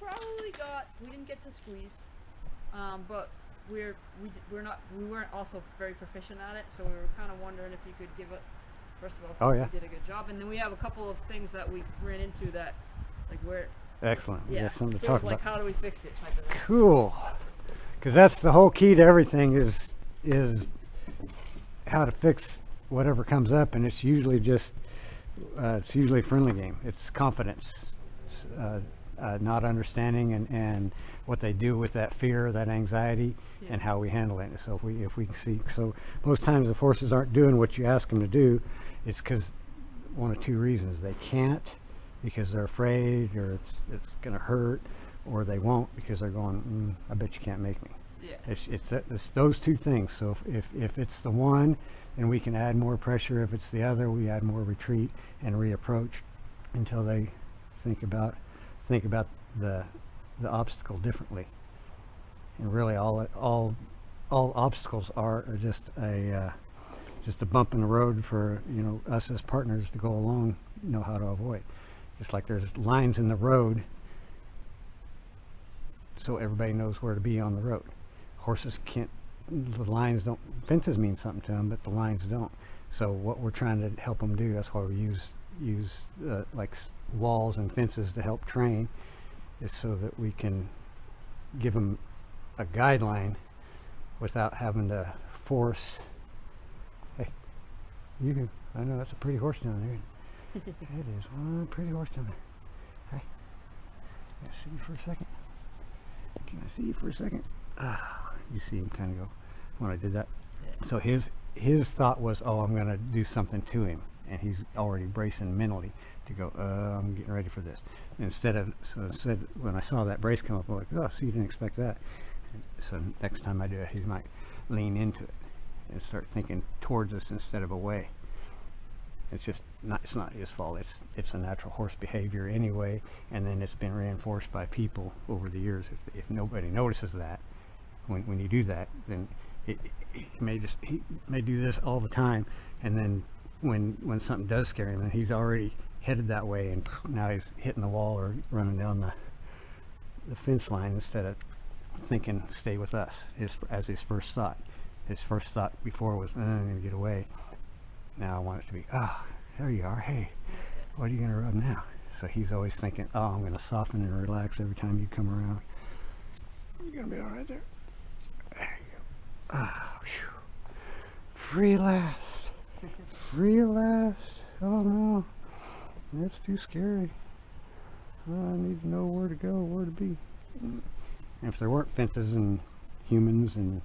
we didn't get to squeeze, but we weren't also very proficient at it, so we were kind of wondering if you could give it. First of all, so we did a good job, and then we have a couple of things that we ran into that, like where. Excellent. Yeah, something to talk like about. How do we fix it? Type of thing. Cool. Because that's the whole key to everything is how to fix whatever comes up, and it's usually just it's usually a friendly game. It's confidence, it's, not understanding and what they do with that fear, that anxiety, and how we handle it. So if we can see, so most times if horses aren't doing what you ask them to do, it's because one of two reasons: they can't because they're afraid, or it's going to hurt, or they won't because they're going, I bet you can't make me. Yeah. It's those two things. So if it's the one, then we can add more pressure. If it's the other, we add more retreat and reapproach until they think about the obstacle differently. And really, all obstacles are just a bump in the road for us as partners to go along, know how to avoid. Just like there's lines in the road, so everybody knows where to be on the road. Horses can't. The lines don't. Fences mean something to them, but the lines don't. So what we're trying to help them do, that's why we use like walls and fences to help train, is so that we can give them a guideline without having to force. Hey, you can. I know that's a pretty horse down there. It is one pretty horse down there. Hey, can I see you for a second? Can I see you for a second? You see him kind of go when I did that. Yeah. So his thought was, oh, I'm going to do something to him, and he's already bracing mentally to go. I'm getting ready for this. And instead when I saw that brace come up, I'm like, oh, so you didn't expect that. And so next time I do it, he might lean into it and start thinking towards us instead of away. It's not his fault. It's a natural horse behavior anyway, and then it's been reinforced by people over the years. If nobody notices that, when you do that, then he may do this all the time, and then when something does scare him, then he's already headed that way, and now he's hitting the wall or running down the fence line instead of thinking stay with us as his first thought. His first thought before was I'm going to get away. Now I want it to be, there you are. Hey, what are you going to rub now? So he's always thinking, I'm going to soften and relax every time you come around. You're going to be all right there. There you go. Free last. Free last. Oh no, that's too scary. I need to know where to go, where to be. And if there weren't fences and humans and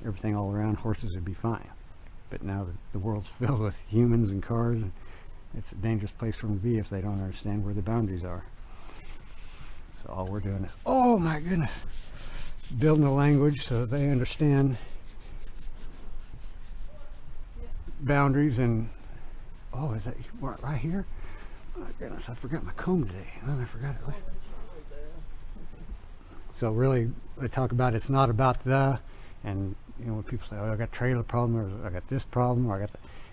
everything all around, horses would be fine. But now the world's filled with humans and cars, and it's a dangerous place for them to be if they don't understand where the boundaries are. So all we're doing is, oh my goodness, building a language so that they understand boundaries. And is that right here? Oh my goodness, I forgot my comb today, and then I forgot it. So really, I talk about it's not about and when people say, I got a trailer problem, or I got this problem, or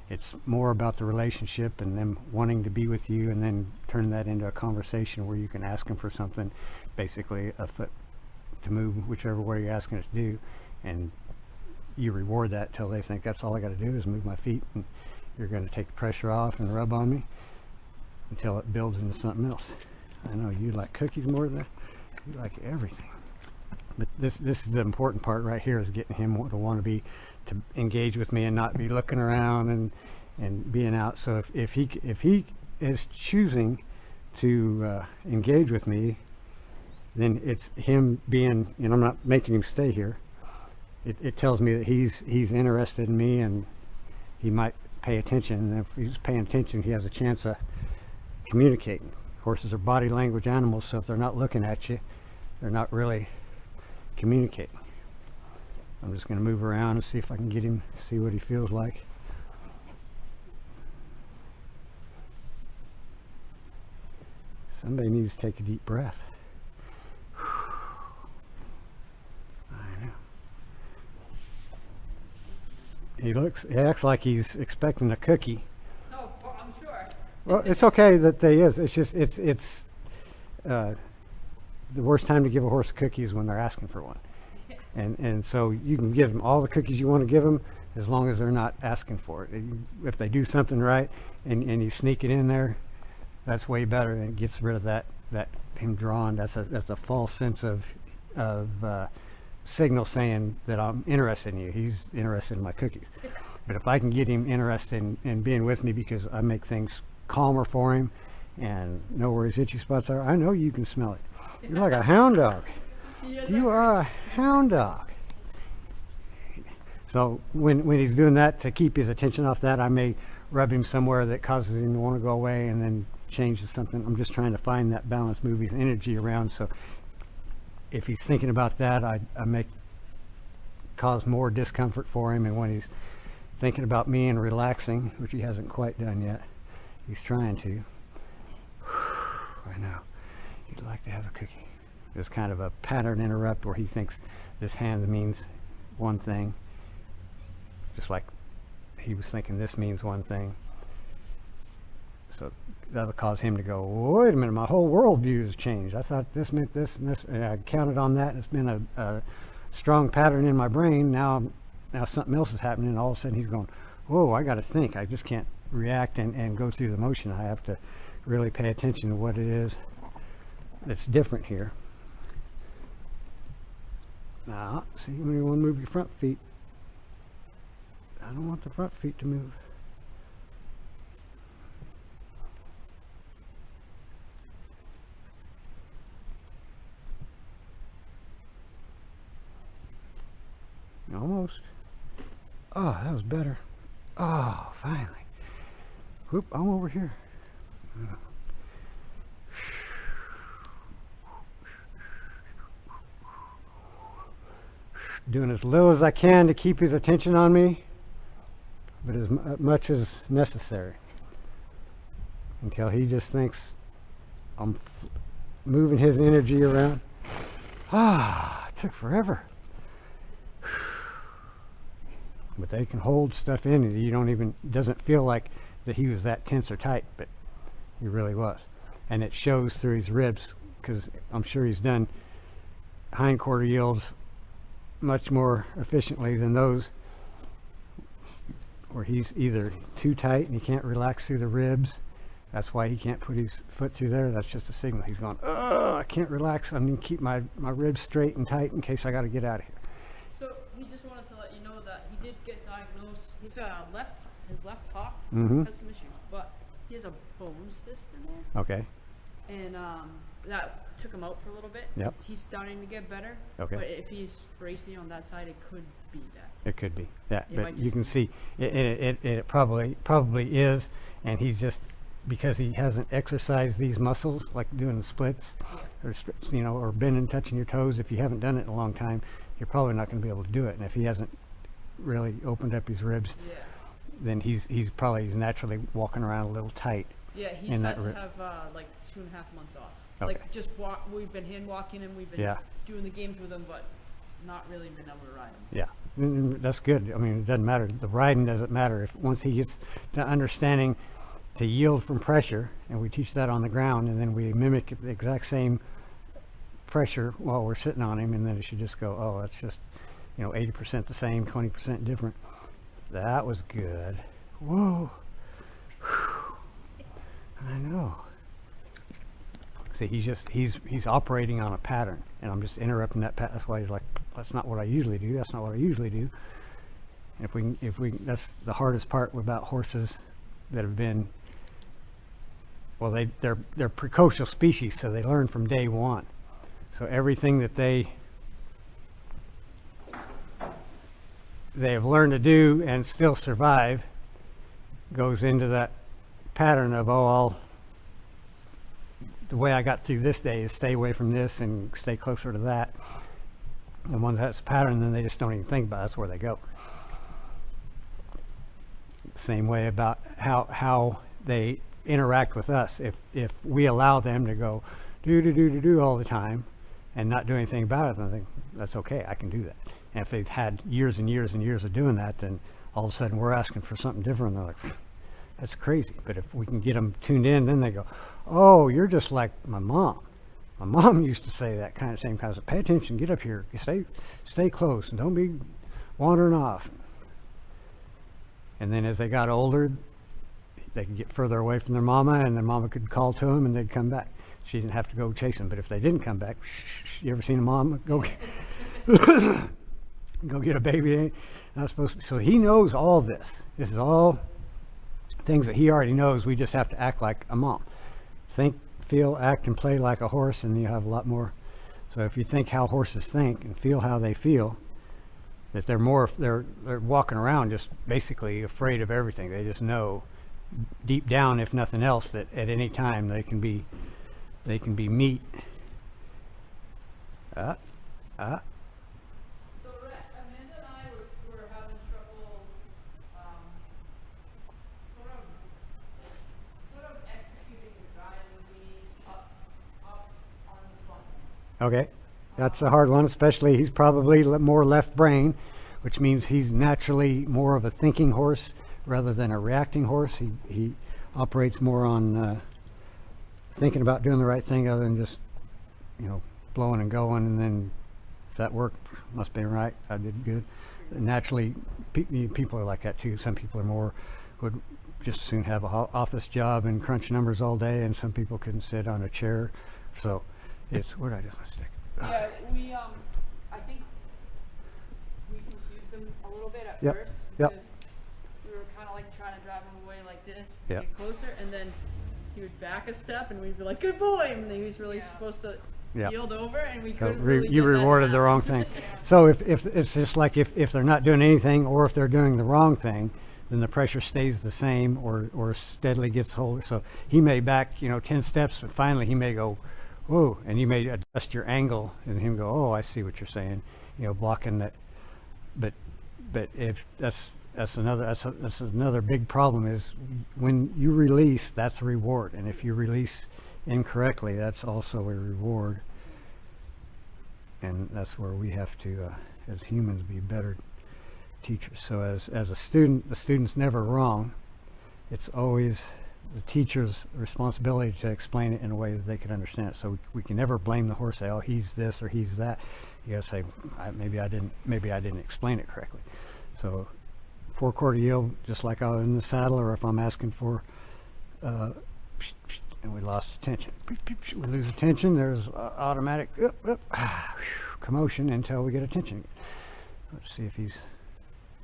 it's more about the relationship and them wanting to be with you, and then turn that into a conversation where you can ask them for something, basically a foot to move whichever way you're asking us to do, and you reward that till they think that's all I got to do is move my feet, and you're going to take the pressure off and rub on me until it builds into something else. I know you like cookies more than that. You like everything. But this is the important part right here, is getting him to want to engage with me and not be looking around and being out. So if he is choosing to engage with me, then it's him being, I'm not making him stay here. It tells me that he's interested in me, and he might pay attention. And if he's paying attention, he has a chance of communicating. Horses are body language animals, so if they're not looking at you, they're not really communicating. I'm just going to move around and see if I can get him, see what he feels like. Somebody needs to take a deep breath. I know. He acts like he's expecting a cookie. Oh, I'm sure. Well, it's okay that they is. It's just the worst time to give a horse a cookie is when they're asking for one. Yes. And so you can give them all the cookies you want to give them as long as they're not asking for it. If they do something right and you sneak it in there, that's way better, and it gets rid of that him drawn. That's a false sense of signal saying that I'm interested in you. He's interested in my cookies. But if I can get him interested in being with me because I make things calmer for him and know where his itchy spots are, I know you can smell it. You're like a hound dog. You are a hound dog. So when he's doing that, to keep his attention off that, I may rub him somewhere that causes him to want to go away and then change to something. I'm just trying to find that balance, move his energy around. So if he's thinking about that, I may cause more discomfort for him. And when he's thinking about me and relaxing, which he hasn't quite done yet, he's trying to. I know. He'd like to have a cookie. There's kind of a pattern interrupt where he thinks this hand means one thing, just like he was thinking this means one thing. So that'll cause him to go, wait a minute, my whole worldview has changed. I thought this meant this and this, and I counted on that, and it's been a strong pattern in my brain. Now something else is happening, and all of a sudden he's going, whoa, I got to think. I just can't react and go through the motion. I have to really pay attention to what it is that's different here. Now, see, when you want to move your front feet, I don't want the front feet to move. Almost. Oh, that was better. Oh, finally. Whoop, I'm over here. Doing as little as I can to keep his attention on me, but as much as necessary, until he just thinks I'm moving his energy around. Ah, it took forever. But they can hold stuff in, and you don't even, doesn't feel like that he was that tense or tight, but he really was. And it shows through his ribs, because I'm sure he's done hindquarter yields much more efficiently than those where he's either too tight and he can't relax through the ribs. That's why he can't put his foot through there. That's just a signal. He's going, oh, I can't relax. I need to keep my ribs straight and tight in case I got to get out of here. So he just wanted to let you know that he did get diagnosed. His left hock has some issues, but he has a bone cyst in there. Okay. And that took him out for a little bit. Yep. He's starting to get better. Okay. But if he's bracing on that side, it could be that. It could be. Yeah. It But you can see it probably is, and he's just, because he hasn't exercised these muscles like doing the splits, Yeah. or bending, touching your toes. If you haven't done it in a long time, you're probably not going to be able to do it. And if he hasn't really opened up his ribs, Yeah. then he's probably naturally walking around a little tight. Yeah, he's had to have like 2.5 months off. Okay. Like just we've been hand walking him, we've been doing the games with him, but not really been able to ride him. Yeah, that's good. I mean, it doesn't matter. The riding doesn't matter. If once he gets to understanding to yield from pressure, and we teach that on the ground, and then we mimic the exact same pressure while we're sitting on him, and then it should just go, oh, that's just 80% the same, 20% different. That was good. Whoa. I know. See, he's operating on a pattern, and I'm just interrupting that pattern. That's why he's like, that's not what I usually do. That's not what I usually do. If we, that's the hardest part about horses that have been, well, they're precocial species, so they learn from day one. So everything that they have learned to do and still survive goes into that pattern of, the way I got through this day is stay away from this and stay closer to that. And once that's a pattern, then they just don't even think about it. That's where they go. Same way about how they interact with us. If we allow them to go do all the time and not do anything about it, then I think that's okay. I can do that. And if they've had years and years and years of doing that, then all of a sudden we're asking for something different. And they're like, that's crazy. But if we can get them tuned in, then they go, oh, you're just like my mom. My mom used to say that same kind of, pay attention, get up here, stay close, and don't be wandering off. And then as they got older, they could get further away from their mama, and their mama could call to them, and they'd come back. She didn't have to go chase them. But if they didn't come back, you ever seen a mom go go get a baby? Not supposed to. So he knows all this. This is all things that he already knows. We just have to act like a mom. Think, feel, act, and play like a horse, and you have a lot more. So if you think how horses think and feel how they feel, that they're walking around just basically afraid of everything. They just know deep down, if nothing else, that at any time they can be meat. So Amanda and I were having trouble sort of executing the driving lead up on the front. Okay, that's a hard one, especially he's probably more left brain, which means he's naturally more of a thinking horse rather than a reacting horse. He operates more on thinking about doing the right thing other than just, blowing and going, and then if that worked, must be right, I did good. Naturally, people are like that too. Some people would just as soon have an office job and crunch numbers all day, and some people couldn't sit on a chair. So it's, where did I just stick? Yeah, I think we confused them a little bit at first, Yep. because we were kind of like trying to drive him away like this, Yep. get closer, and then he would back a step, and we'd be like, "Good boy," and then he was really supposed to Yep. yield over, and we So couldn't really you get that rewarded the happen. wrong thing. So if it's just like if they're not doing anything, or if they're doing the wrong thing, then the pressure stays the same or steadily gets hold. So he may back 10 steps, but finally he may go, whoa, and you may adjust your angle, and him go, oh, I see what you're saying, blocking that. But if that's another big problem is when you release, that's a reward, and if you release incorrectly, that's also a reward. And that's where we have to, as humans, be better teachers. So as a student, the student's never wrong. It's always the teacher's responsibility to explain it in a way that they can understand it. So we can never blame the horse, say, oh, he's this or he's that. You gotta say, maybe I didn't explain it correctly. So 4/4 yield, just like I was in the saddle, or if I'm asking for, and we lost attention. We lose attention, there's automatic commotion until we get attention. Let's see if he's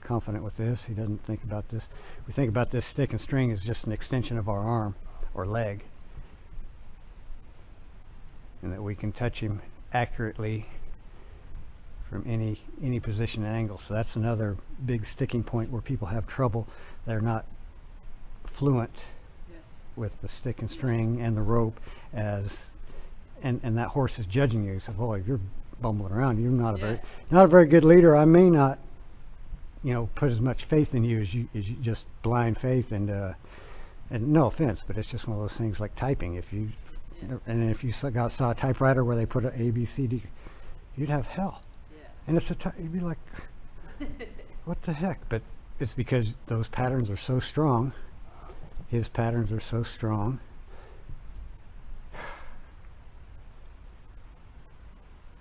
confident with this. He doesn't think about this. We think about this stick and string as just an extension of our arm or leg, and that we can touch him accurately from any position and angle. So that's another big sticking point where people have trouble. They're not fluent with the stick and string and the rope, and that horse is judging you. So, boy, you're bumbling around. You're not a very good leader. I may not, put as much faith in you as you just blind faith. And no offense, but it's just one of those things like typing. If you saw a typewriter where they put a B, C, D, you'd have hell. And you'd be like, what the heck? But it's because those patterns are so strong. His patterns are so strong.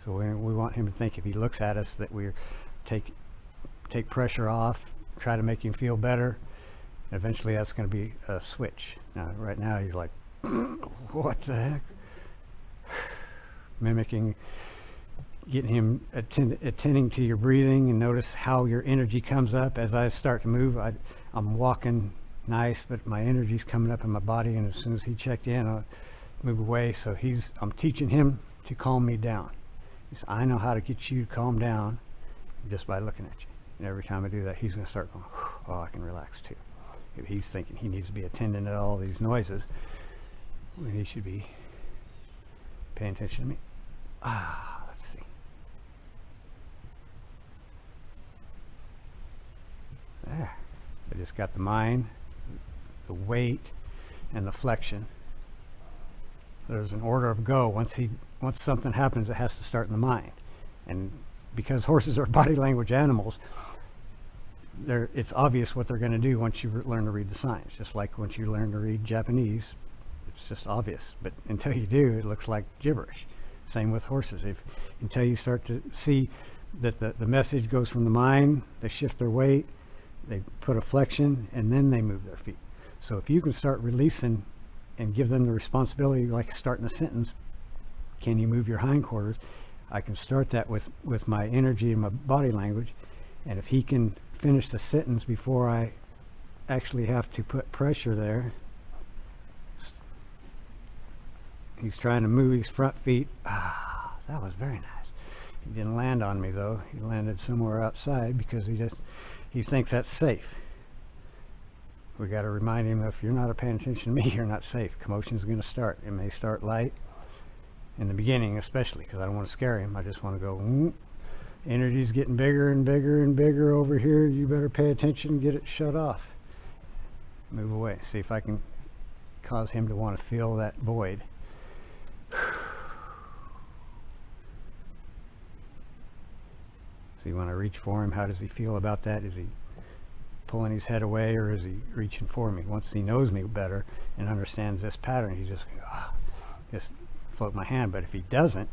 So we want him to think, if he looks at us, that we're take pressure off, try to make him feel better. Eventually that's going to be a switch. Now, right now he's like, what the heck? Mimicking, getting him attending to your breathing, and notice how your energy comes up. As I start to move, I'm walking nice, but my energy's coming up in my body, and as soon as he checked in, I'll move away. So I'm teaching him to calm me down. He said, I know how to get you to calm down just by looking at you. And every time I do that, he's going to start going, oh, I can relax too. If he's thinking he needs to be attending to all these noises, when he should be paying attention to me. Let's see. There. I just got the mind, the weight, and the flexion. There's an order of go. Once something happens, it has to start in the mind. And because horses are body language animals, it's obvious what they're going to do once you learn to read the signs. Just like once you learn to read Japanese, it's just obvious. But until you do, it looks like gibberish. Same with horses. If until you start to see that the message goes from the mind, they shift their weight, they put a flexion, and then they move their feet. So if you can start releasing and give them the responsibility, like starting a sentence, can you move your hindquarters? I can start that with my energy and my body language. And if he can finish the sentence before I actually have to put pressure there, he's trying to move his front feet. Ah, that was very nice. He didn't land on me though. He landed somewhere outside because he thinks that's safe. We got to remind him, if you're not paying attention to me, you're not safe. Commotion's going to start. It may start light in the beginning, especially because I don't want to scare him. I just want to go, energy's getting bigger and bigger and bigger over here. You better pay attention and get it shut off. Move away. See if I can cause him to want to feel that void. See, when I reach for him, how does he feel about that? Is he pulling his head away, or is he reaching for me? Once he knows me better and understands this pattern, he's just going to just float my hand. But if he doesn't,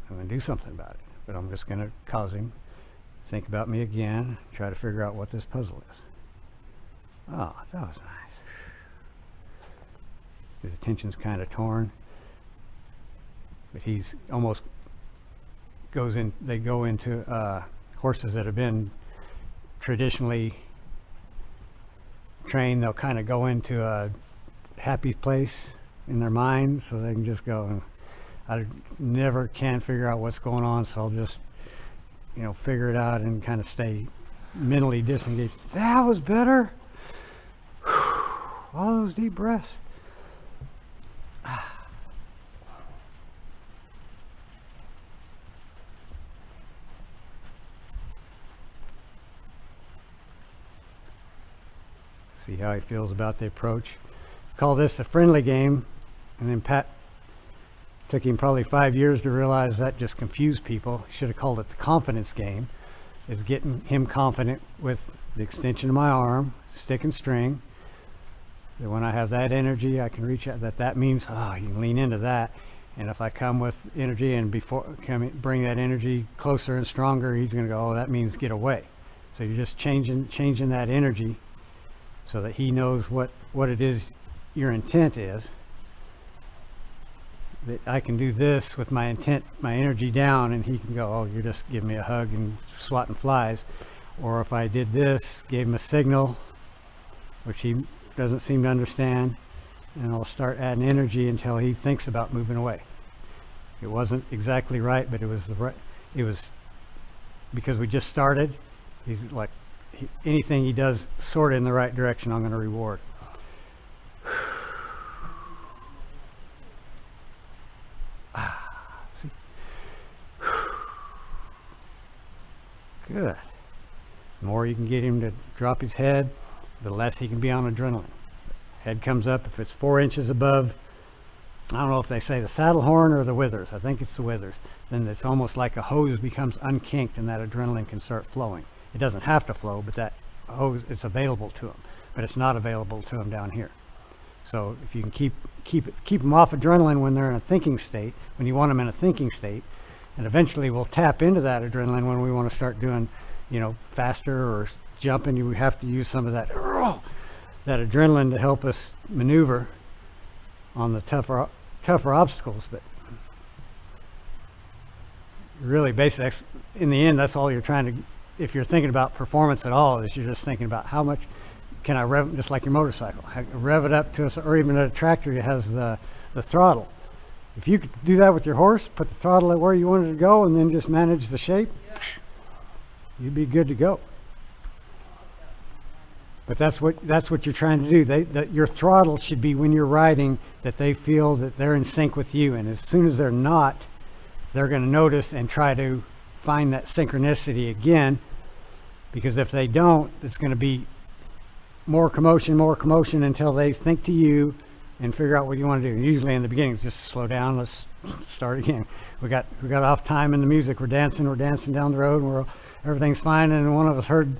I'm going to do something about it. But I'm just going to cause him to think about me again, try to figure out what this puzzle is. Oh, that was nice. His attention's kind of torn, but he's almost they go into horses that have been traditionally trained. They'll kind of go into a happy place in their mind, so they can just go. I never can figure out what's going on, so I'll just, figure it out and kind of stay mentally disengaged. That was better. All those deep breaths. See how he feels about the approach. Call this a friendly game, and then Pat took him probably 5 years to realize that just confused people. Should have called it the confidence game. Is getting him confident with the extension of my arm, stick and string. That when I have that energy, I can reach out. That means, you can lean into that. And if I come with energy and bring that energy closer and stronger, he's going to go, that means get away. So you're just changing that energy so that he knows what it is your intent is. That I can do this with my intent, my energy down, and he can go, you're just giving me a hug and swatting flies. Or if I did this, gave him a signal, which he doesn't seem to understand, and I'll start adding energy until he thinks about moving away. It wasn't exactly right, but it was because we just started. He's like, anything he does sort of in the right direction, I'm going to reward. Good. The more you can get him to drop his head, the less he can be on adrenaline. Head comes up, if it's 4 inches above, I don't know if they say the saddle horn or the withers. I think it's the withers. Then it's almost like a hose becomes unkinked and that adrenaline can start flowing. It doesn't have to flow, but that hose, it's available to them. But it's not available to them down here. So if you can keep them off adrenaline when they're in a thinking state, when you want them in a thinking state, and eventually we'll tap into that adrenaline when we want to start doing, faster or jumping. We have to use some of that adrenaline to help us maneuver on the tougher obstacles. But really, basically, in the end, that's all you're trying to. If you're thinking about performance at all, is you're just thinking about how much can I rev, just like your motorcycle, rev it up to us, or even a tractor that has the throttle. If you could do that with your horse, put the throttle at where you wanted to go, and then just manage the shape, you'd be good to go. But that's what you're trying to do. That your throttle should be when you're riding, that they feel that they're in sync with you. And as soon as they're not, they're going to notice and try to find that synchronicity again. Because if they don't, it's going to be more commotion until they think to you and figure out what you want to do. And usually in the beginning, it's just slow down. Let's start again. We got off time in the music. We're dancing down the road, and everything's fine. And one of us heard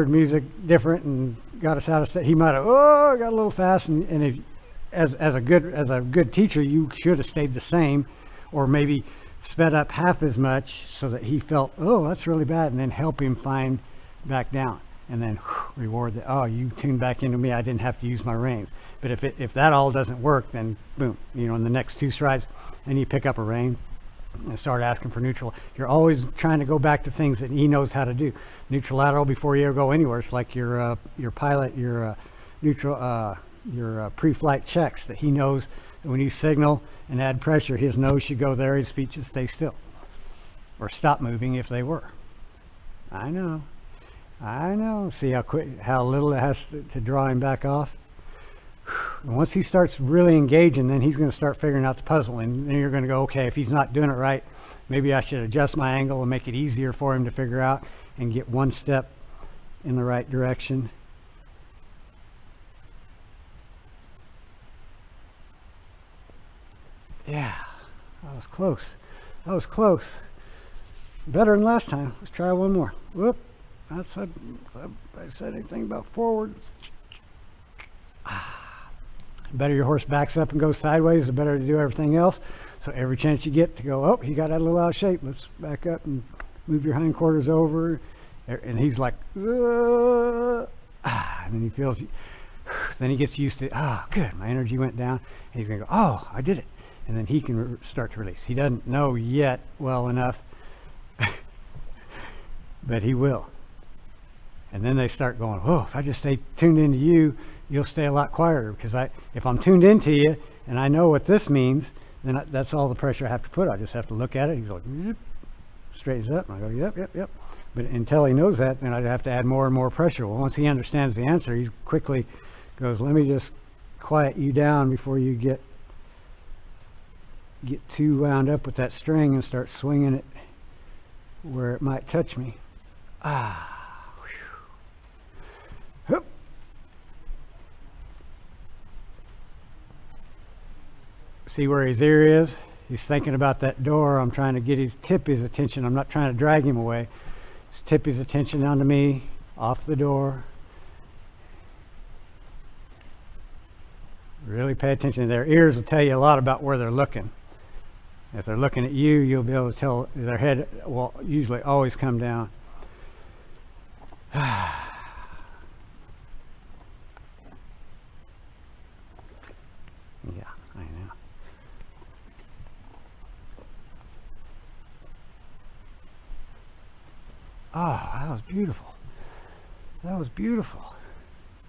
music different and got us out of state. He might have got a little fast. And if, as a good teacher, you should have stayed the same, or maybe sped up half as much so that he felt, oh, that's really bad, and then help him find back down, and then reward that, oh, you tuned back into me, I didn't have to use my reins. But if that all doesn't work, then boom, in the next 2 strides, then you pick up a rein and start asking for neutral. You're always trying to go back to things that he knows how to do. Neutral lateral before you ever go anywhere. It's like your pilot, your neutral, your pre-flight checks that he knows that when you signal and add pressure, his nose should go there, his feet should stay still or stop moving if they were. I know. See how little it has to draw him back off. And once he starts really engaging, then he's going to start figuring out the puzzle, and then you're going to go, okay, if he's not doing it right, maybe I should adjust my angle and make it easier for him to figure out and get one step in the right direction. Yeah, that was close. Better than last time. Let's try one more. Whoop. I said anything about forward. The better your horse backs up and goes sideways, the better to do everything else. So every chance you get to go, oh, he got that a little out of shape. Let's back up and move your hindquarters over. And he's like, and then he feels, then he gets used to, good, my energy went down. And he's going to go, oh, I did it. And then he can start to release. He doesn't know yet well enough, but he will. And then they start going, oh, if I just stay tuned into you, you'll stay a lot quieter, because if I'm tuned into you and I know what this means, then that's all the pressure I have to put. I just have to look at it. He's like, yep, straightens up, and I go, yep. But until he knows that, then I'd have to add more and more pressure. Well, once he understands the answer, he quickly goes, let me just quiet you down before you get too wound up with that string and start swinging it where it might touch me. See where his ear is? He's thinking about that door. I'm trying to tip his attention. I'm not trying to drag him away. Just tip his attention onto me, off the door. Really pay attention. Their ears will tell you a lot about where they're looking. If they're looking at you, you'll be able to tell. Their head will usually always come down. Yeah, I know. Oh, that was beautiful. That was beautiful.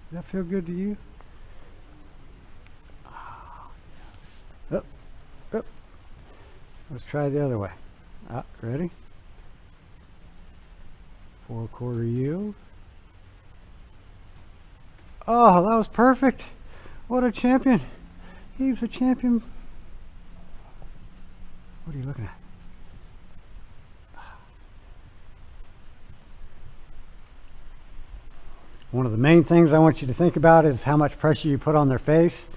Does that feel good to you? Up, up. Let's try the other way. Ready? 4/4 yield. Oh, that was perfect. What a champion. He's a champion. What are you looking at? One of the main things I want you to think about is how much pressure you put on their face.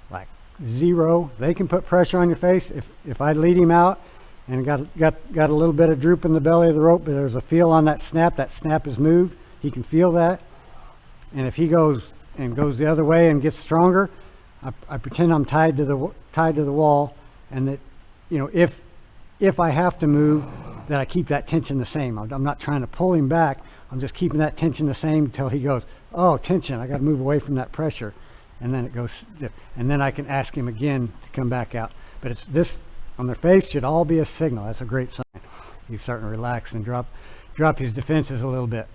Like 0. They can put pressure on your face. If I lead him out and got a little bit of droop in the belly of the rope, but there's a feel on that snap is moved. He can feel that. And if he goes the other way and gets stronger, I pretend I'm tied to the wall, and that, if I have to move, that I keep that tension the same. I'm not trying to pull him back. I'm just keeping that tension the same until he goes, oh, tension, I got to move away from that pressure. And then it goes, and then I can ask him again to come back out. But it's this on their face should all be a signal. That's a great sign. He's starting to relax and drop his defenses a little bit.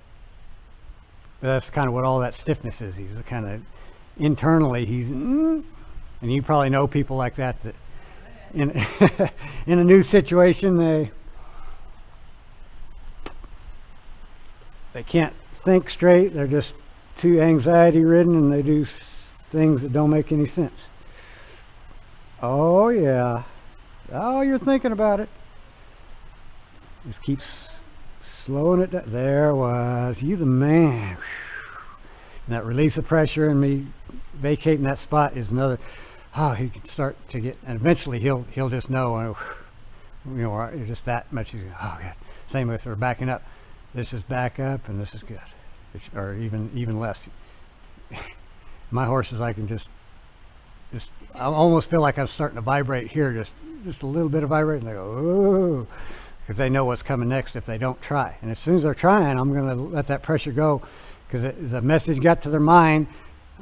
But that's kind of what all that stiffness is. He's kind of internally, and you probably know people like that in in a new situation, they can't think straight. They're just too anxiety ridden, and they do things that don't make any sense. Oh yeah. Oh, you're thinking about it. Just keep slowing it down. There was. You the man. And that release of pressure and me vacating that spot is another. Oh, he can start to get, and eventually he'll just know, just that much. Oh yeah. Same with her backing up. This is back up, and this is good, or even less. My horses, I can just I almost feel like I'm starting to vibrate here, just just a little bit of vibration. They go, ooh, because they know what's coming next if they don't try. And as soon as they're trying, I'm going to let that pressure go, because the message got to their mind.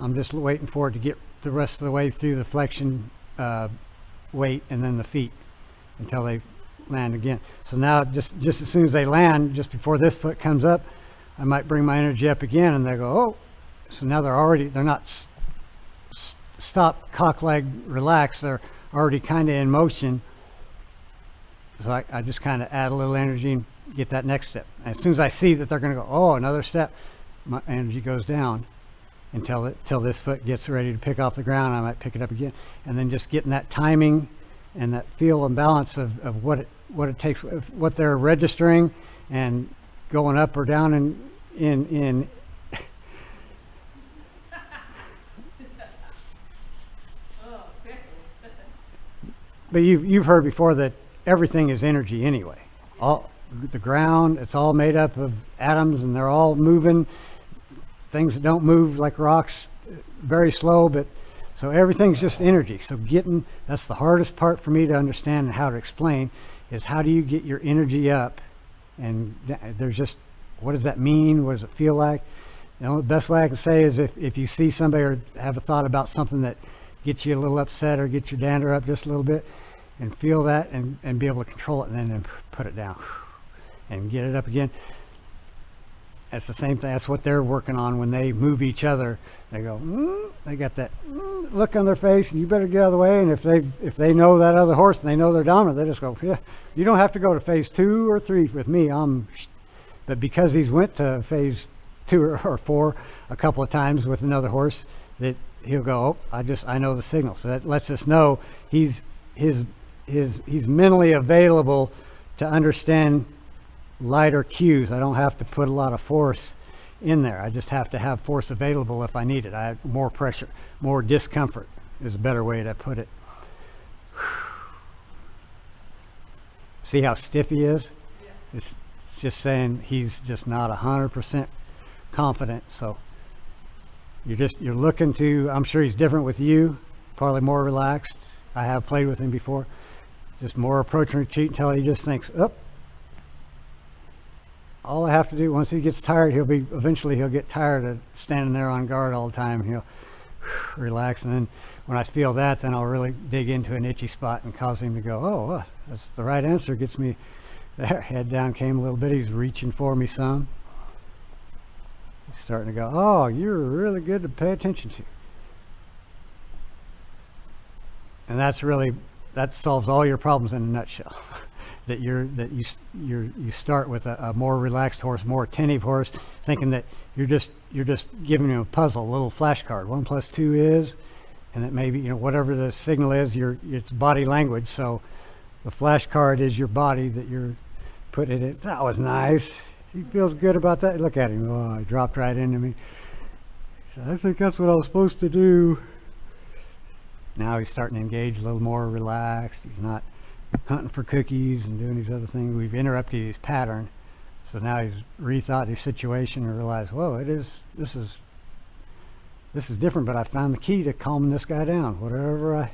I'm just waiting for it to get the rest of the way through the flexion weight and then the feet until they land again. So now just as soon as they land, just before this foot comes up, I might bring my energy up again, and they go, oh. So now they're not stop, cock leg, relax. They're already kind of in motion. So I just kind of add a little energy and get that next step. And as soon as I see that they're going to go, oh, another step, my energy goes down until this foot gets ready to pick off the ground. I might pick it up again, and then just getting that timing and that feel and balance of what it takes, what they're registering, and going up or down in But you've heard before that everything is energy anyway. All the ground, it's all made up of atoms, and they're all moving. Things that don't move, like rocks, very slow, but so everything's just energy. So that's the hardest part for me to understand and how to explain, is how do you get your energy up? And there's just, what does that mean? What does it feel like? You know, the best way I can say is if you see somebody or have a thought about something that gets you a little upset or gets your dander up just a little bit, and feel that and be able to control it, and then put it down and get it up again. That's the same thing. That's what they're working on when they move each other. They go, they got that look on their face, and you better get out of the way. And if they know that other horse and they know they're dominant, they just go, yeah, you don't have to go to phase 2 or 3 with me. But because he's went to phase 2 or 4 a couple of times with another horse, that he'll go, oh, I know the signal. So that lets us know he's mentally available to understand lighter cues. I don't have to put a lot of force in there. I just have to have force available if I need it. I have more pressure, more discomfort is a better way to put it. See how stiff he is? Yeah. It's just saying he's just not 100% confident. So you're looking to, I'm sure he's different with you, probably more relaxed. I have played with him before. Just more approach and retreat until he just thinks, oh, all I have to do, once he gets tired, eventually he'll get tired of standing there on guard all the time. He'll relax, and then when I feel that, then I'll really dig into an itchy spot and cause him to go, oh, well, that's the right answer. Gets me there. Head down came a little bit. He's reaching for me some. He's starting to go, oh, you're really good to pay attention to. And that solves all your problems in a nutshell. that you start with a more relaxed horse, more attentive horse, thinking that you're just giving him a puzzle, a little flashcard. 1 + 2 is, and that maybe, whatever the signal is, it's body language. So the flashcard is your body that you're putting it in. That was nice. He feels good about that. Look at him. Oh, he dropped right into me. So I think that's what I was supposed to do. Now he's starting to engage a little more relaxed. He's not hunting for cookies and doing these other things. We've interrupted his pattern, so now he's rethought his situation and realized, whoa, this is different, but I found the key to calming this guy down. Whatever I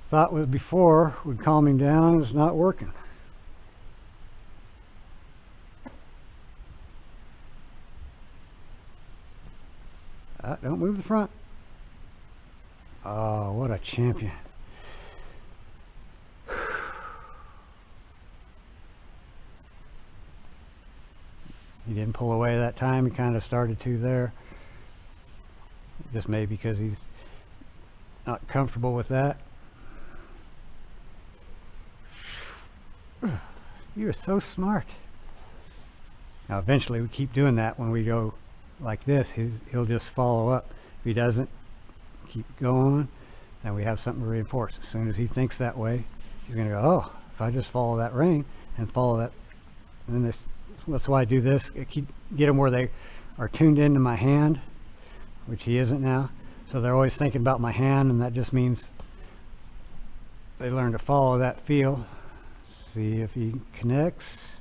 thought was before would calm him down is not working. Don't move the front. Oh, what a champion. He didn't pull away that time. He kind of started to there. Just maybe because he's not comfortable with that. You are so smart. Now eventually we keep doing that. When we go like this, he'll just follow up. If he doesn't, keep going, then we have something to reinforce. As soon as he thinks that way, he's going to go, oh, if I just follow that rein and follow that, and then that's why I do this. Get them where they are tuned into my hand, which he isn't now. So they're always thinking about my hand, and that just means they learn to follow that feel. See if he connects.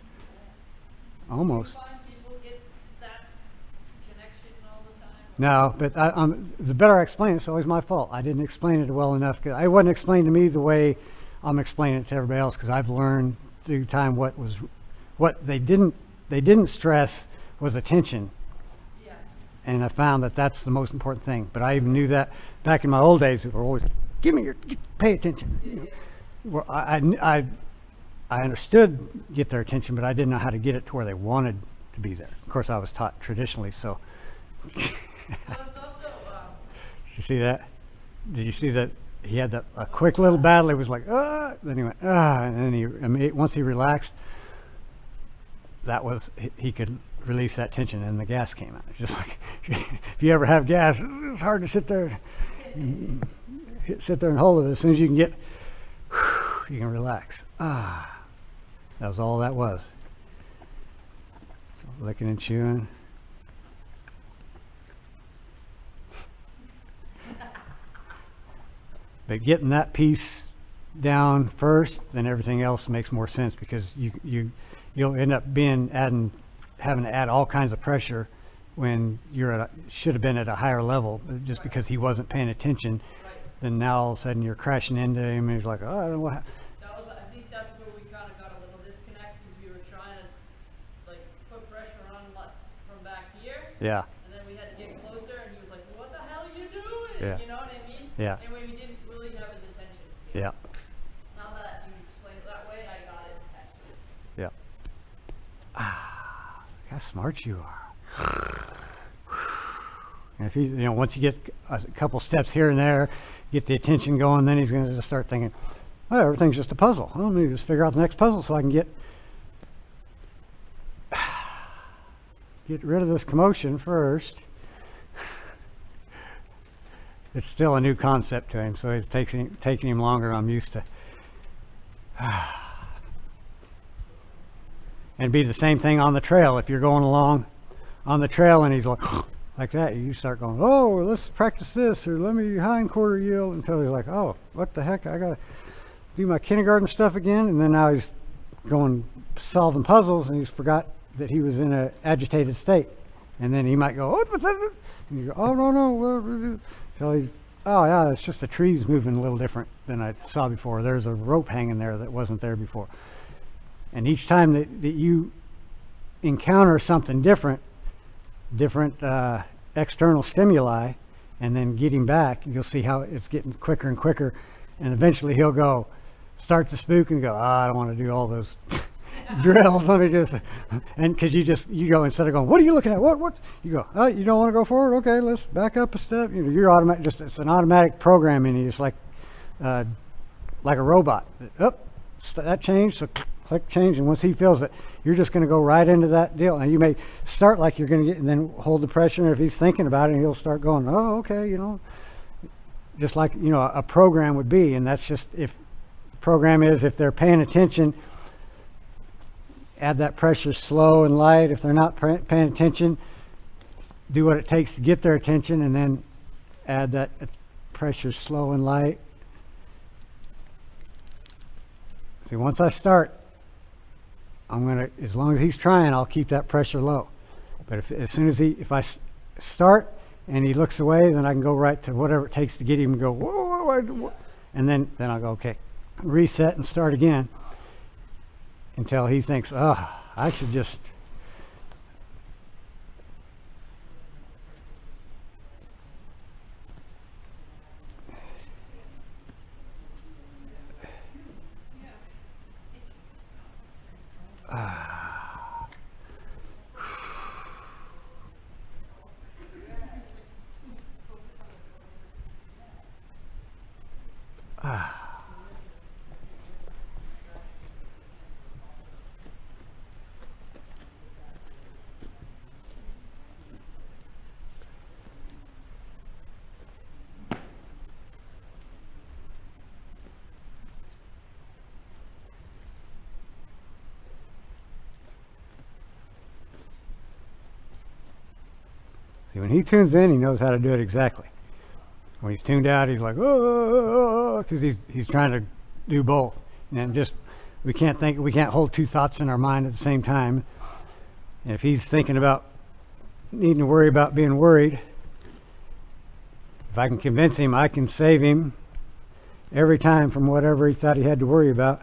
Almost. No, but the better I explain it, it's always my fault. I didn't explain it well enough. It wasn't explained to me the way I'm explaining it to everybody else because I've learned through time what they didn't stress was attention. Yes. And I found that that's the most important thing. But I even knew that back in my old days. It were always, pay attention. Yeah. Well, I understood get their attention, but I didn't know how to get it to where they wanted to be there. Of course, I was taught traditionally, so. So it's also, Did you see that? Did you see that he had a quick little battle? He was like, ah, then he went, ah, and then once he relaxed, that was, he could release that tension, and the gas came out. It's just like, if you ever have gas, it's hard to sit there and hold it. As soon as you can get, you can relax. Ah, that was all that was. Licking and chewing. But getting that piece down first, then everything else makes more sense, because you'll end up having to add all kinds of pressure when you're should have been at a higher level, just because he wasn't paying attention. right. Then now all of a sudden you're crashing into him, and he's like, oh, I don't know what. I think that's where we kind of got a little disconnect, because we were trying to like put pressure on from back here. Yeah. And then we had to get closer, and he was like, "What the hell are you doing?" Yeah. You know what I mean? Yeah. And we didn't really have his attention. Yeah. Now that you explained it that way, I got it. Yeah. Ah, how smart you are. And if once you get a couple steps here and there, get the attention going, then he's going to just start thinking, oh, everything's just a puzzle. Let me just figure out the next puzzle so I can get rid of this commotion first. It's still a new concept to him, so it's taking him longer. I'm used to. And it'd be the same thing on the trail. If you're going along on the trail and he's like that, you start going, oh, let's practice this, or let me hindquarter yield, until he's like, oh, what the heck, I gotta do my kindergarten stuff again. And then now he's going solving puzzles, and he's forgot that he was in an agitated state. And then he might go, oh, and you go, oh, no, oh yeah, it's just the trees moving a little different than I saw before. There's a rope hanging there that wasn't there before. And each time that you encounter something different external stimuli, and then get him back, you'll see how it's getting quicker and quicker, and eventually he'll start to spook and go, I don't want to do all those drills. Let me just, and because you go, instead of going, what are you looking at? What? You go, oh, you don't want to go forward? Okay, let's back up a step. You're automatic. It's an automatic programming. It's like a robot. That changed. So click change, and once he feels it, you're just going to go right into that deal. And you may start like you're going to get, and then hold the pressure. And if he's thinking about it, he'll start going, oh, okay, just like a program would be. And that's just, if the program is, if they're paying attention, add that pressure slow and light. If they're not paying attention, do what it takes to get their attention, and then add that pressure slow and light. See, once I start, as long as he's trying, I'll keep that pressure low. But if I start and he looks away, then I can go right to whatever it takes to get him to go, whoa, and then I'll go, okay, reset and start again, until he thinks, oh, I should just See, when he tunes in, he knows how to do it exactly. When he's tuned out, he's like, oh, because he's trying to do both. And we can't hold two thoughts in our mind at the same time. And if he's thinking about needing to worry about being worried, if I can convince him I can save him, every time from whatever he thought he had to worry about.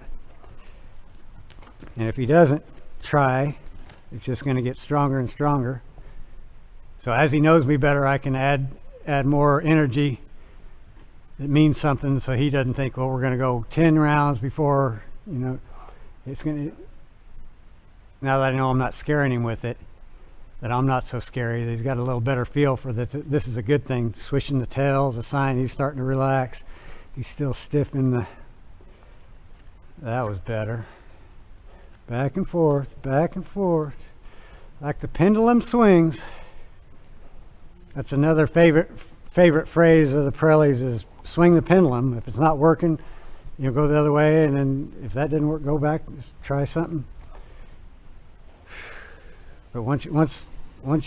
And if he doesn't try, it's just going to get stronger and stronger. So as he knows me better, I can add more energy that means something, so he doesn't think, well, we're going to go 10 rounds before, it's going to. Now that I know I'm not scaring him with it, that I'm not so scary, that he's got a little better feel for that. This is a good thing. Swishing the tail is a sign he's starting to relax. He's still stiff in the. That was better. Back and forth, like the pendulum swings. That's another favorite phrase of the Pirellis is swing the pendulum. If it's not working, go the other way, and then if that didn't work, go back, just try something. But once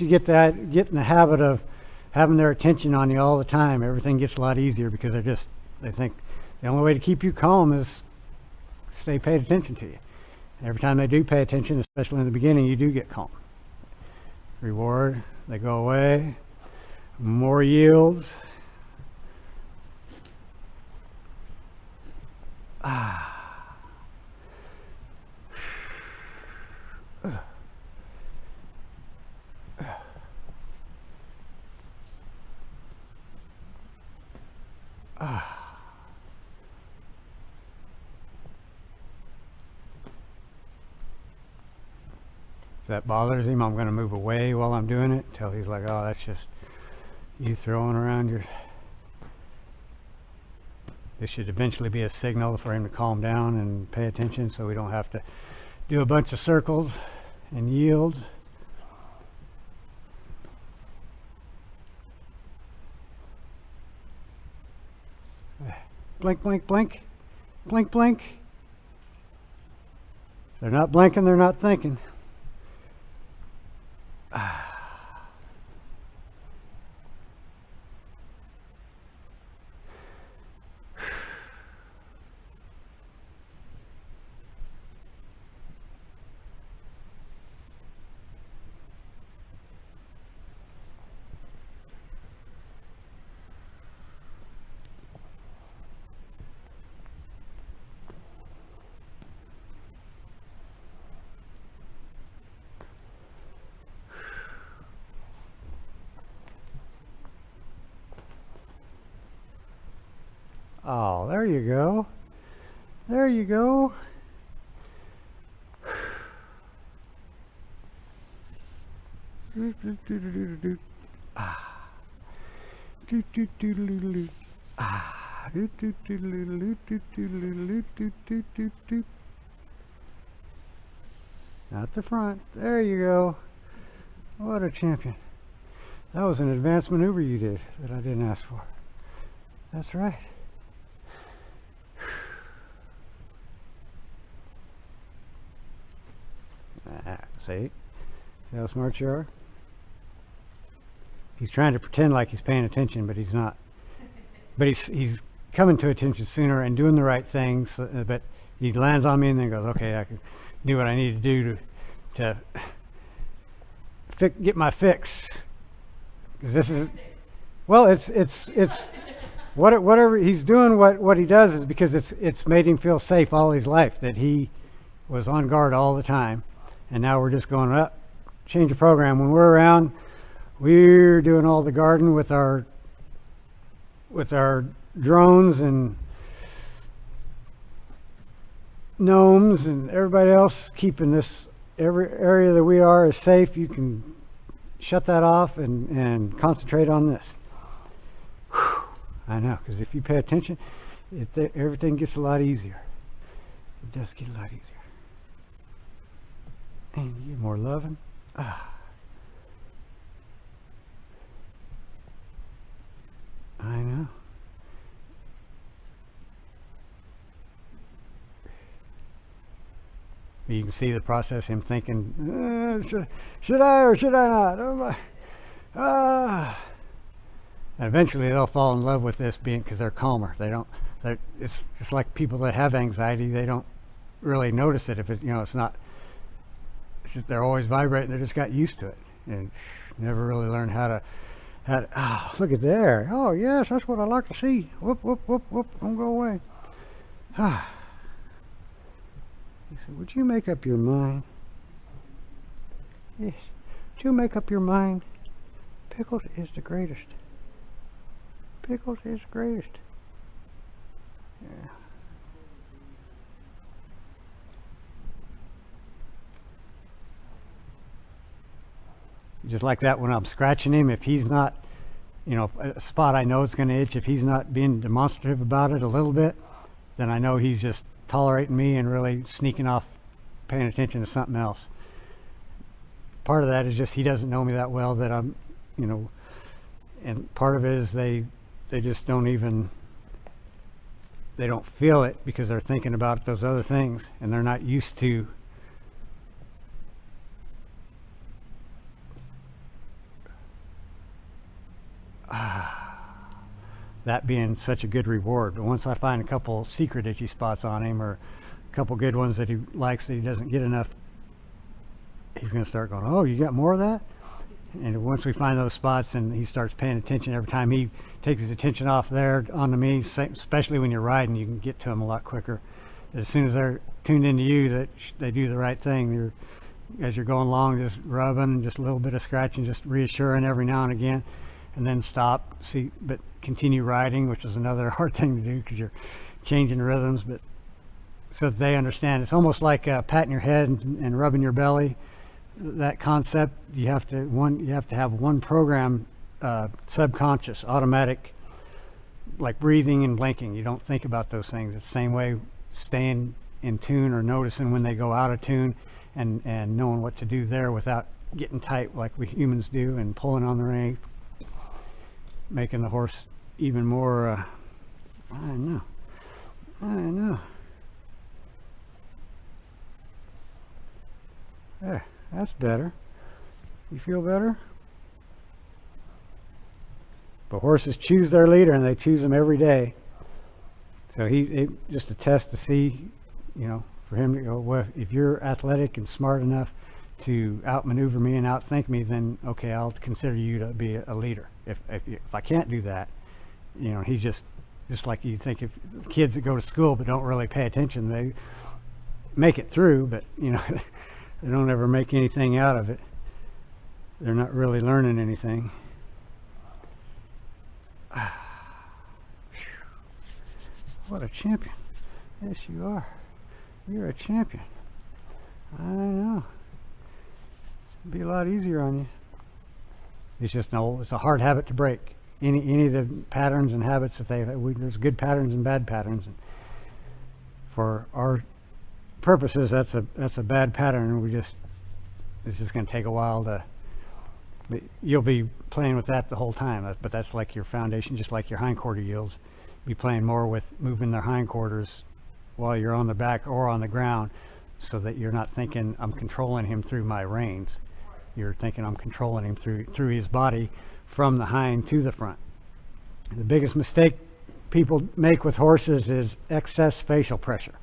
you get in the habit of having their attention on you all the time, everything gets a lot easier, because they think the only way to keep you calm is stay paid attention to you. And every time they do pay attention, especially in the beginning, you do get calm. Reward, they go away. More yields. If that bothers him, I'm going to move away while I'm doing it until he's like, oh, that's just you throwing around your. This should eventually be a signal for him to calm down and pay attention, so we don't have to do a bunch of circles and yields. Blink, blink, blink. Blink, blink. They're not blinking, they're not thinking. Oh, there you go. There you go. Not the front. There you go. What a champion. That was an advanced maneuver you did that I didn't ask for. That's right. See how smart you are? He's trying to pretend like he's paying attention, but he's not. But he's coming to attention sooner and doing the right things. But he lands on me and then goes, okay, I can do what I need to do to get my fix. Because this is, well, it's whatever he's doing. What he does is because it's made him feel safe all his life, that he was on guard all the time. And now we're just going up, change the program. When we're around, we're doing all the garden with our drones and gnomes and everybody else, keeping this every area that we are is safe. You can shut that off and concentrate on this. Whew, I know, because if you pay attention, everything gets a lot easier. It does get a lot easier. And you get more loving. I know. You can see the process, him thinking, should I or should I not? And eventually they'll fall in love with this because they're calmer. It's just like people that have anxiety, they don't really notice it if it's not. They're always vibrating. They just got used to it and never really learned how to. Oh, look at there. Oh yes, that's what I like to see. Whoop, whoop, whoop, whoop. Don't go away. He said, would you make up your mind? Yes. Would you make up your mind? Pickles is the greatest. Pickles is the greatest. Yeah. Just like that when I'm scratching him, if he's not, you know, a spot I know it's going to itch, if he's not being demonstrative about it a little bit, then I know he's just tolerating me and really sneaking off, paying attention to something else. Part of that is just he doesn't know me that well that I'm, you know, and part of it is they just don't even, they don't feel it because they're thinking about those other things and they're not used to that being such a good reward. But once I find a couple secret itchy spots on him or a couple good ones that he likes that he doesn't get enough, he's going to start going, oh, you got more of that? And once we find those spots and he starts paying attention, every time he takes his attention off there onto me, especially when you're riding, you can get to them a lot quicker. As soon as they're tuned into you, that they do the right thing. As you're going along, just rubbing, just a little bit of scratching, just reassuring every now and again, and then stop, but continue riding, which is another hard thing to do because you're changing rhythms, but so that they understand. It's almost like patting your head and rubbing your belly. That concept, you have to have one program, subconscious, automatic, like breathing and blinking. You don't think about those things. It's the same way staying in tune or noticing when they go out of tune and knowing what to do there without getting tight like we humans do and pulling on the reins, making the horse even more, I know. There, that's better. You feel better? But horses choose their leader and they choose them every day. So just a test to see, you know, for him to go, well, if you're athletic and smart enough to outmaneuver me and outthink me, then okay, I'll consider you to be a leader. If I can't do that, you know, he's just like you think if kids that go to school but don't really pay attention, they make it through, but you know, they don't ever make anything out of it. They're not really learning anything. What a champion. Yes, you are. You're a champion. I know. It'd be a lot easier on you. It's just it's a hard habit to break. Any of the patterns and habits that there's good patterns and bad patterns. And for our purposes, that's a bad pattern, and it's just going to take a while to. You'll be playing with that the whole time, but that's like your foundation, just like your hindquarter yields. Be playing more with moving their hindquarters while you're on the back or on the ground, so that you're not thinking I'm controlling him through my reins. You're thinking I'm controlling him through his body from the hind to the front. The biggest mistake people make with horses is excess facial pressure.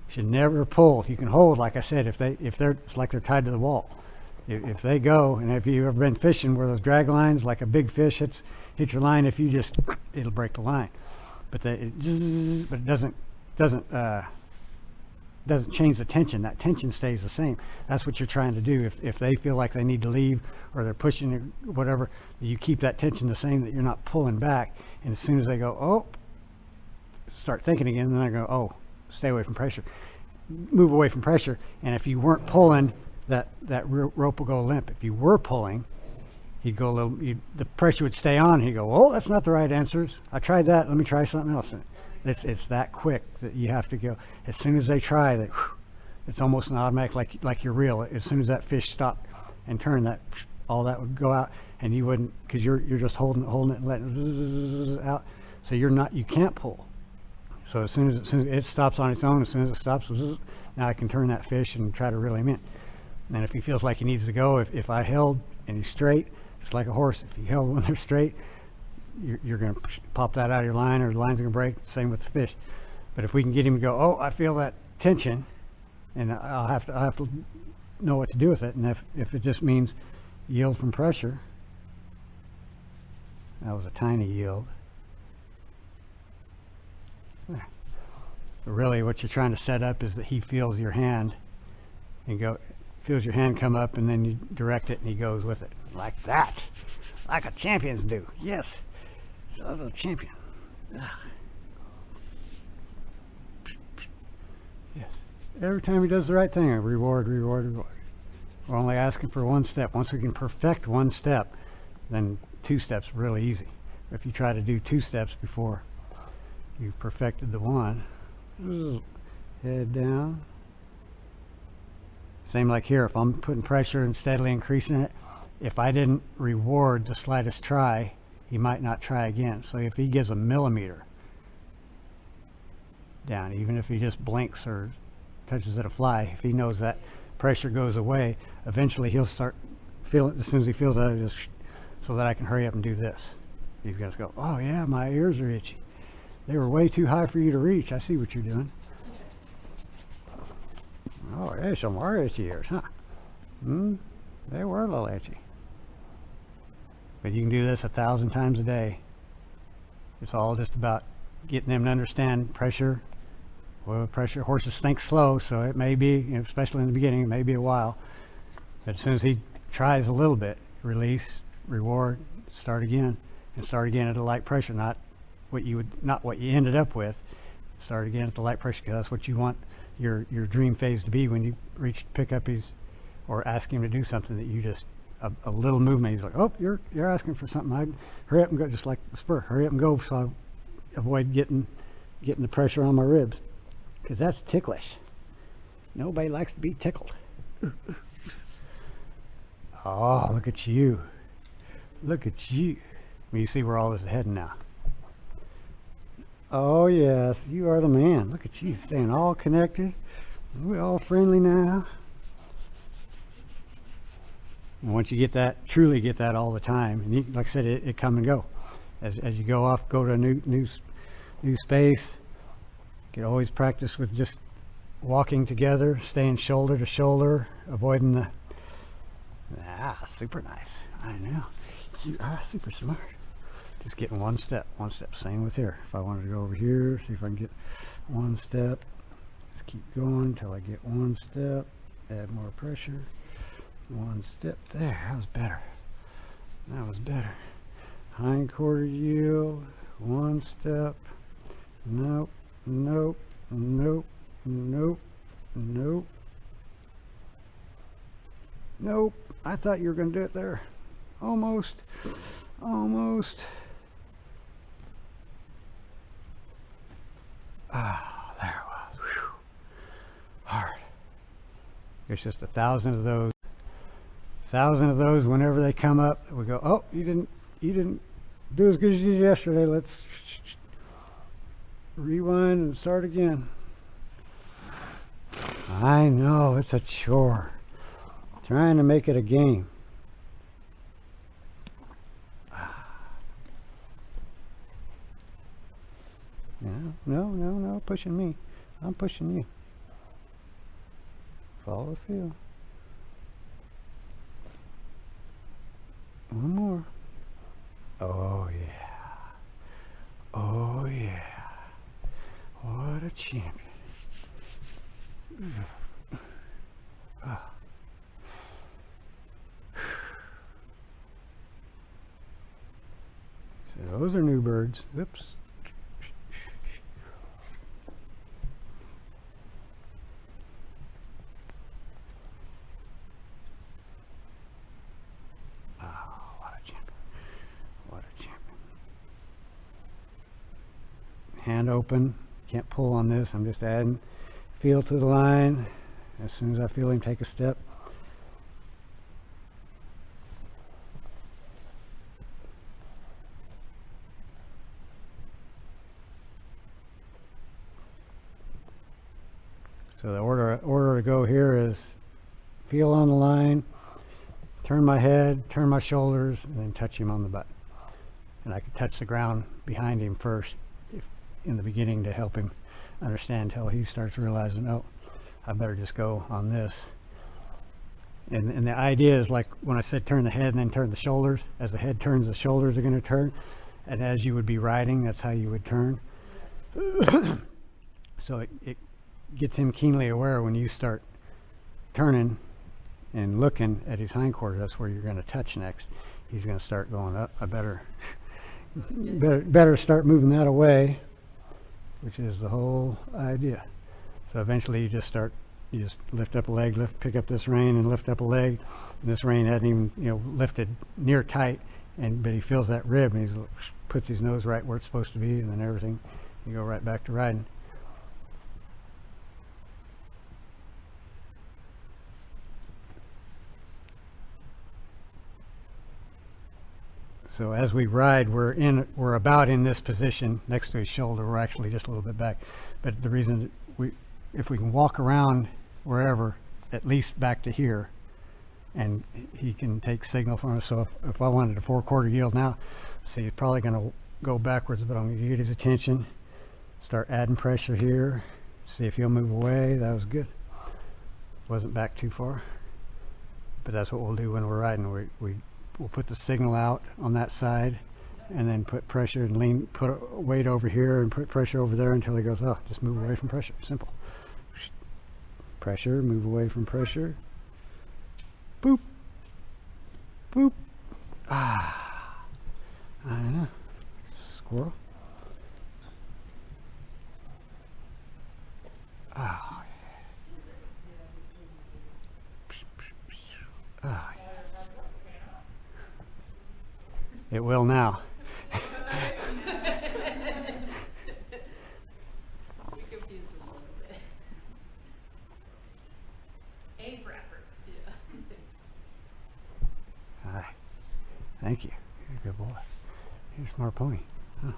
You should never pull. You can hold, like I said, if they're it's like they're tied to the wall. If they go, and if you've ever been fishing where those drag lines, like a big fish hits your line, if you just, it'll break the line. But it doesn't change the tension. That tension stays the same. That's what you're trying to do. If they feel like they need to leave or they're pushing or whatever, you keep that tension the same, that you're not pulling back. And as soon as they go, oh, start thinking again, then they go, oh, stay away from pressure. Move away from pressure. And if you weren't pulling, that rope will go limp. If you were pulling, he'd go a little, the pressure would stay on. He'd go, oh, that's not the right answers. I tried that. Let me try something else. It's that quick that you have to go. As soon as they try that, it's almost an automatic, like your reel. As soon as that fish stopped and turned, all that would go out, and you wouldn't, because you're just holding it and letting it out. So you can't pull. So as soon as it stops on its own, as soon as it stops, now I can turn that fish and try to reel him in. And if he feels like he needs to go, if I held and he's straight, it's like a horse. If you held when they're straight, you're going to pop that out of your line, or the line's going to break. Same with the fish. But if we can get him to go, oh, I feel that tension, and I'll have to know what to do with it. And if it just means yield from pressure, that was a tiny yield. There. But really what you're trying to set up is that he feels your hand and feels your hand come up, and then you direct it and he goes with it. Like that. Like a champions do. Yes. So a champion. Ugh. Yes. Every time he does the right thing, reward, reward, reward. We're only asking for one step. Once we can perfect one step, then 2 steps are really easy. If you try to do 2 steps before you've perfected the one, head down. Same like here, if I'm putting pressure and steadily increasing it, if I didn't reward the slightest try, he might not try again. So if he gives a millimeter down, even if he just blinks or touches at a fly, if he knows that pressure goes away, eventually he'll start feeling, as soon as he feels that, just so that I can hurry up and do this. These guys go, oh yeah, my ears are itchy. They were way too high for you to reach. I see what you're doing. Oh, there's some more itchy ears, huh? They were a little itchy. But you can do this 1,000 times a day. It's all just about getting them to understand pressure. Well, pressure, horses think slow, so it may be, you know, especially in the beginning, it may be a while. But as soon as he tries a little bit, release, reward, start again, and start again at a light pressure, not what you ended up with. Start again at the light pressure, because that's what you want your dream phase to be when you pick up his, or ask him to do something that you just, a little movement, he's like, oh, you're asking for something. I hurry up and go, just like the spur. Hurry up and go, so I avoid getting the pressure on my ribs, because that's ticklish. Nobody likes to be tickled. Oh, look at you. Look at you. Well, you see where all this is heading now. Oh yes, you are the man. Look at you, staying all connected. We're all friendly now. And once you get that, truly get that all the time, and you, like I said, it come and go. As you go off, go to a new space. You can always practice with just walking together, staying shoulder to shoulder, avoiding the. Super nice. I know. You are super smart. Just getting one step. Same with here. If I wanted to go over here, see if I can get one step. Just keep going until I get one step. Add more pressure. One step. There. That was better. That was better. Hind quarter yield. One step. Nope. Nope. Nope. Nope. Nope. Nope. I thought you were going to do it there. Almost. Almost. Ah, there it was. Whew. Hard. There's just 1,000 of those. 1,000 of those. Whenever they come up, we go, oh, you didn't do as good as you did yesterday. Let's rewind and start again. I know, it's a chore. Trying to make it a game. No, pushing me. I'm pushing you. Follow the feel. One more. Oh yeah. Oh yeah. What a champion. So those are new birds. Oops. Hand open, can't pull on this. I'm just adding feel to the line. As soon as I feel him take a step, so the order to go here is feel on the line, turn my head, turn my shoulders, and then touch him on the butt. And I can touch the ground behind him first in the beginning to help him understand until he starts realizing, oh, I better just go on this. And the idea is, like when I said turn the head and then turn the shoulders, as the head turns, the shoulders are going to turn, and as you would be riding, that's how you would turn. So it gets him keenly aware when you start turning and looking at his hindquarters. That's where you're going to touch next. He's going to start going up. I better start moving that away, which is the whole idea. So eventually you just lift up a leg, pick up this rein and lift up a leg. And this rein hadn't even, lifted near tight, but he feels that rib and he puts his nose right where it's supposed to be, and then everything, you go right back to riding. So as we ride, we're about in this position next to his shoulder. We're actually just a little bit back, but the reason if we can walk around wherever, at least back to here, and he can take signal from us. So if I wanted a 4/4 yield now, see, he's probably going to go backwards, but I'm going to get his attention, start adding pressure here, see if he'll move away. That was good. Wasn't back too far, but that's what we'll do when we're riding. We'll put the signal out on that side, and then put pressure and put a weight over here and put pressure over there until he goes, oh, just move away from pressure. Simple. Pressure, move away from pressure. Boop. Boop. Ah. I don't know. Squirrel. Ah. Ah. It will now. Hi. Thank you. You're a good boy. You're a smart pony. Huh.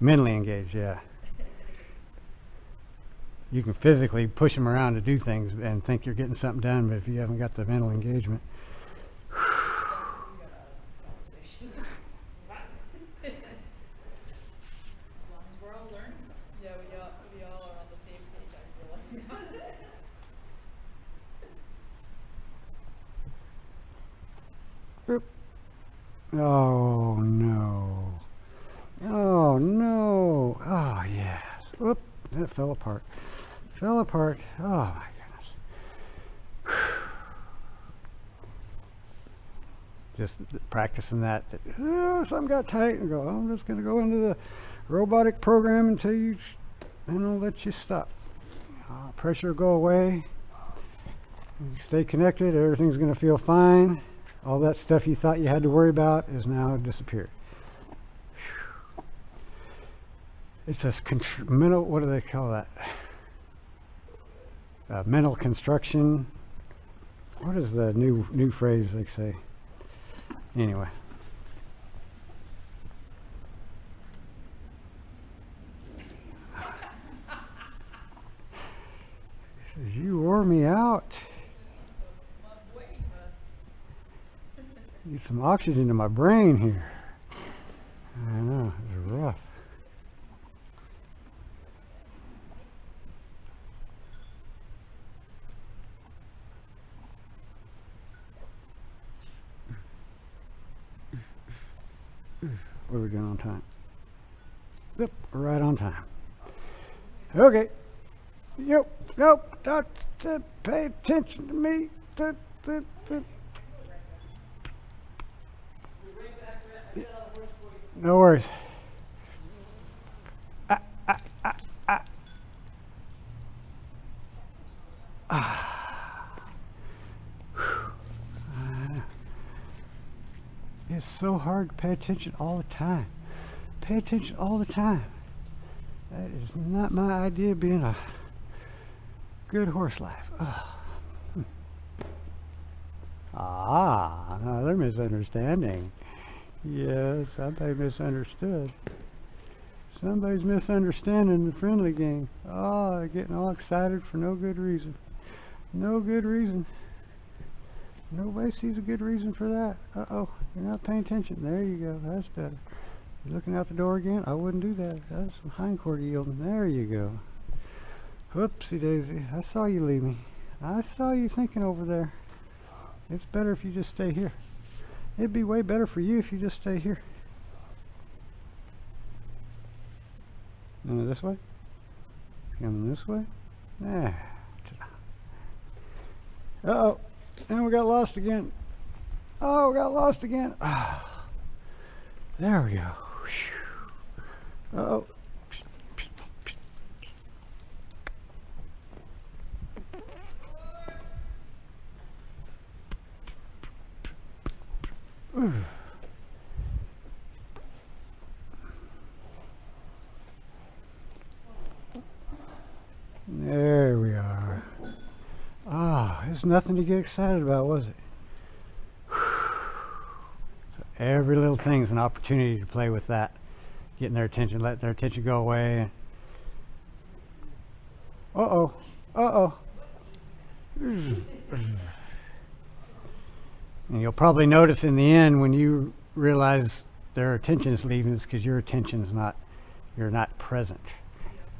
Mentally engaged, yeah. You can physically push them around to do things and think you're getting something done, but if you haven't got the mental engagement. Oh no. Oh no. Oh yes. Whoop. That fell apart. Fell apart. Oh my goodness. Just practicing that. Something got tight and go, I'm just going to go into the robotic program until and I'll let you stop. Pressure will go away. You stay connected. Everything's going to feel fine. All that stuff you thought you had to worry about is now disappeared. It's a mental, what do they call that? Mental construction. What is the new phrase they say? Anyway. He says, you wore me out. Need some oxygen to my brain here. I know, it's rough. What are we doing on time? Yep, we're right on time. Okay. Yep, nope, pay attention to me. No worries. It's so hard to pay attention all the time. Pay attention all the time. That is not my idea of being a good horse life. Another misunderstanding. Yes, somebody misunderstood. Somebody's misunderstanding the friendly game. Oh, they're getting all excited for no good reason. No good reason. Nobody sees a good reason for that. Uh-oh, you're not paying attention. There you go. That's better. You're looking out the door again? I wouldn't do that. That's some hindquarter yielding. There you go. Whoopsie daisy. I saw you leave me. I saw you thinking over there. It's better if you just stay here. It'd be way better for you if you just stay here. This way? Coming this way? Yeah. Uh-oh. And we got lost again. Oh, we got lost again. Oh, there we go. Uh-oh. There we are. Ah, there's nothing to get excited about, was it? So every little thing is an opportunity to play with that, getting their attention, let their attention go away. Uh-oh. Uh-oh. And you'll probably notice in the end when you realize their attention is leaving, it's because your attention's not, you're not present.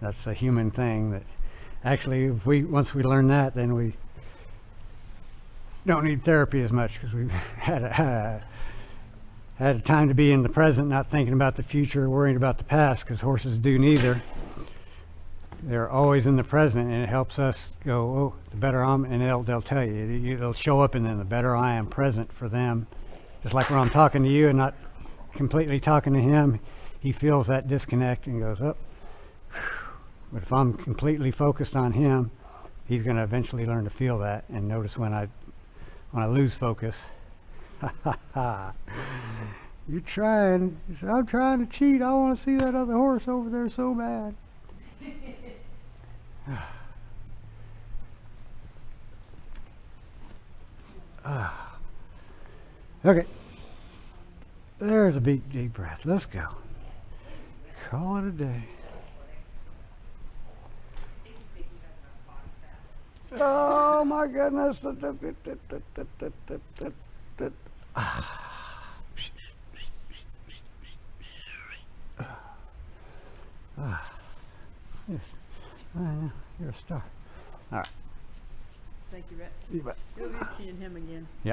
That's a human thing that actually, if once we learn that, then we don't need therapy as much because we've had a time to be in the present, not thinking about the future or worrying about the past, because horses do neither. They're always in the present, and it helps us go, oh, the better I'm, and they'll tell you, they'll show up in them, the better I am present for them. Just like when I'm talking to you and not completely talking to him, he feels that disconnect and goes, oh. But if I'm completely focused on him, he's going to eventually learn to feel that and notice when I lose focus. You're trying. He said, I'm trying to cheat. I want to see that other horse over there so bad. Okay. There's a big deep breath. Let's go. Call it a day. Oh my goodness. Yes. You're a star. All right. Thank you, Rhett. You bet. You'll be seeing him again. Yeah.